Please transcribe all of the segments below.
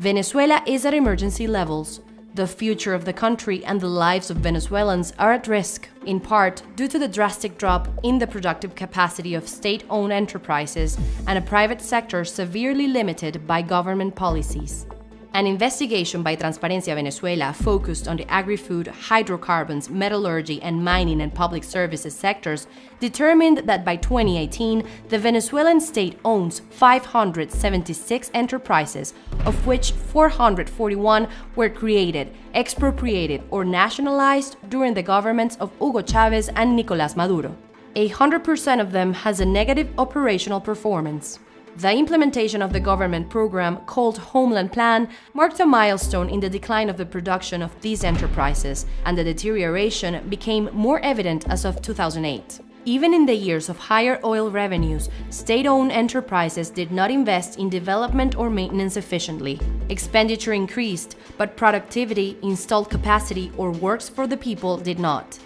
Venezuela is at emergency levels. The future of the country and the lives of Venezuelans are at risk, in part due to the drastic drop in the productive capacity of state-owned enterprises and a private sector severely limited by government policies. An investigation by Transparencia Venezuela focused on the agri-food, hydrocarbons, metallurgy, and mining and public services sectors determined that by 2018, the Venezuelan state owns 576 enterprises, of which 441 were created, expropriated, or nationalized during the governments of Hugo Chavez and Nicolás Maduro. 100% of them has a negative operational performance. The implementation of the government program called Homeland Plan marked a milestone in the decline of the production of these enterprises, and the deterioration became more evident as of 2008. Even in the years of higher oil revenues, state-owned enterprises did not invest in development or maintenance efficiently. Expenditure increased, but productivity, installed capacity, or works for the people did not.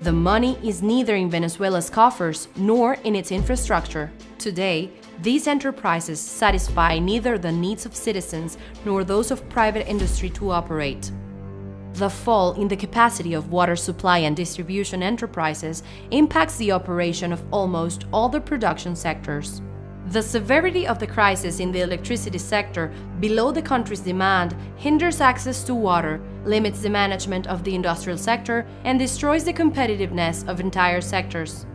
The money is neither in Venezuela's coffers nor in its infrastructure. Today, these enterprises satisfy neither the needs of citizens nor those of private industry to operate. The fall in the capacity of water supply and distribution enterprises impacts the operation of almost all the production sectors. The severity of the crisis in the electricity sector below the country's demand hinders access to water, limits the management of the industrial sector, and destroys the competitiveness of entire sectors.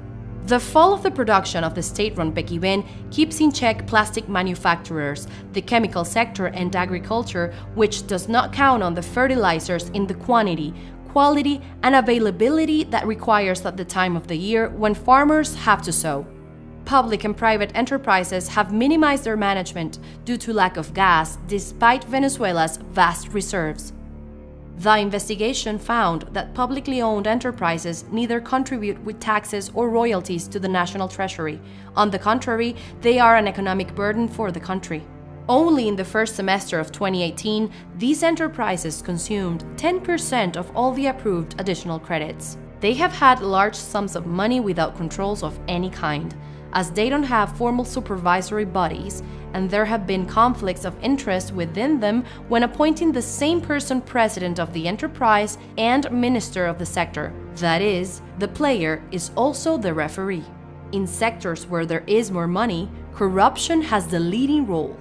The fall of the production of the state-run Pequiven keeps in check plastic manufacturers, the chemical sector, and agriculture, which does not count on the fertilizers in the quantity, quality, and availability that requires at the time of the year when farmers have to sow. Public and private enterprises have minimized their management due to lack of gas, despite Venezuela's vast reserves. The investigation found that publicly owned enterprises neither contribute with taxes or royalties to the national treasury. On the contrary, they are an economic burden for the country. Only in the first semester of 2018, these enterprises consumed 10% of all the approved additional credits. They have had large sums of money without controls of any kind, as they don't have formal supervisory bodies, and there have been conflicts of interest within them when appointing the same person president of the enterprise and minister of the sector. That is, the player is also the referee. In sectors where there is more money, corruption has the leading role.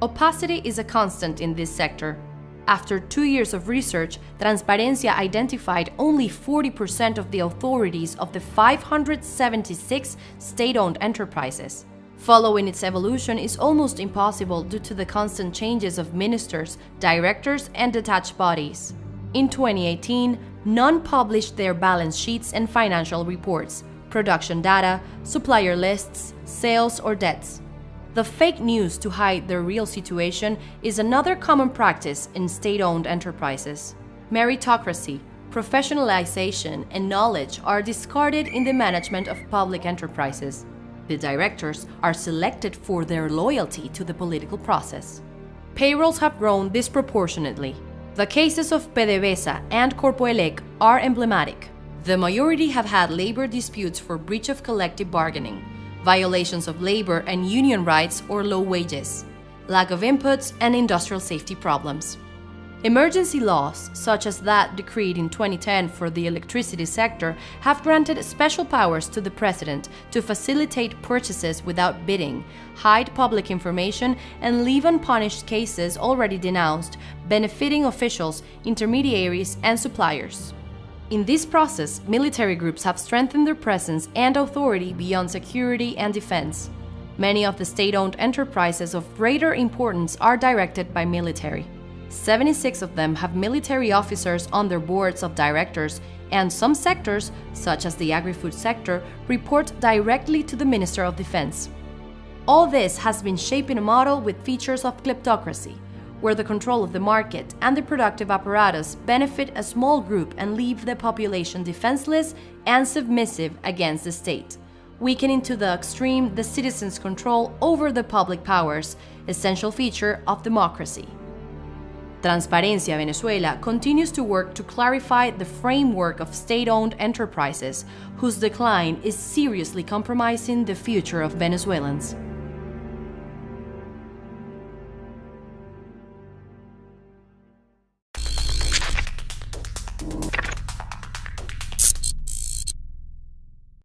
Opacity is a constant in this sector. After 2 years of research, Transparencia identified only 40% of the authorities of the 576 state-owned enterprises. Following its evolution is almost impossible due to the constant changes of ministers, directors, and detached bodies. In 2018, none published their balance sheets and financial reports, production data, supplier lists, sales, or debts. The fake news to hide their real situation is another common practice in state-owned enterprises. Meritocracy, professionalization, and knowledge are discarded in the management of public enterprises. The directors are selected for their loyalty to the political process. Payrolls have grown disproportionately. The cases of PDVSA and Corpoelec are emblematic. The majority have had labor disputes for breach of collective bargaining, violations of labor and union rights or low wages, lack of inputs, and industrial safety problems. Emergency laws, such as that decreed in 2010 for the electricity sector, have granted special powers to the president to facilitate purchases without bidding, hide public information, and leave unpunished cases already denounced, benefiting officials, intermediaries, and suppliers. In this process, military groups have strengthened their presence and authority beyond security and defense. Many of the state-owned enterprises of greater importance are directed by military. 76 of them have military officers on their boards of directors, and some sectors, such as the agri-food sector, report directly to the Minister of Defense. All this has been shaping a model with features of kleptocracy, where the control of the market and the productive apparatus benefit a small group and leave the population defenseless and submissive against the state, weakening to the extreme the citizens' control over the public powers, essential feature of democracy. Transparencia Venezuela continues to work to clarify the framework of state-owned enterprises, whose decline is seriously compromising the future of Venezuelans.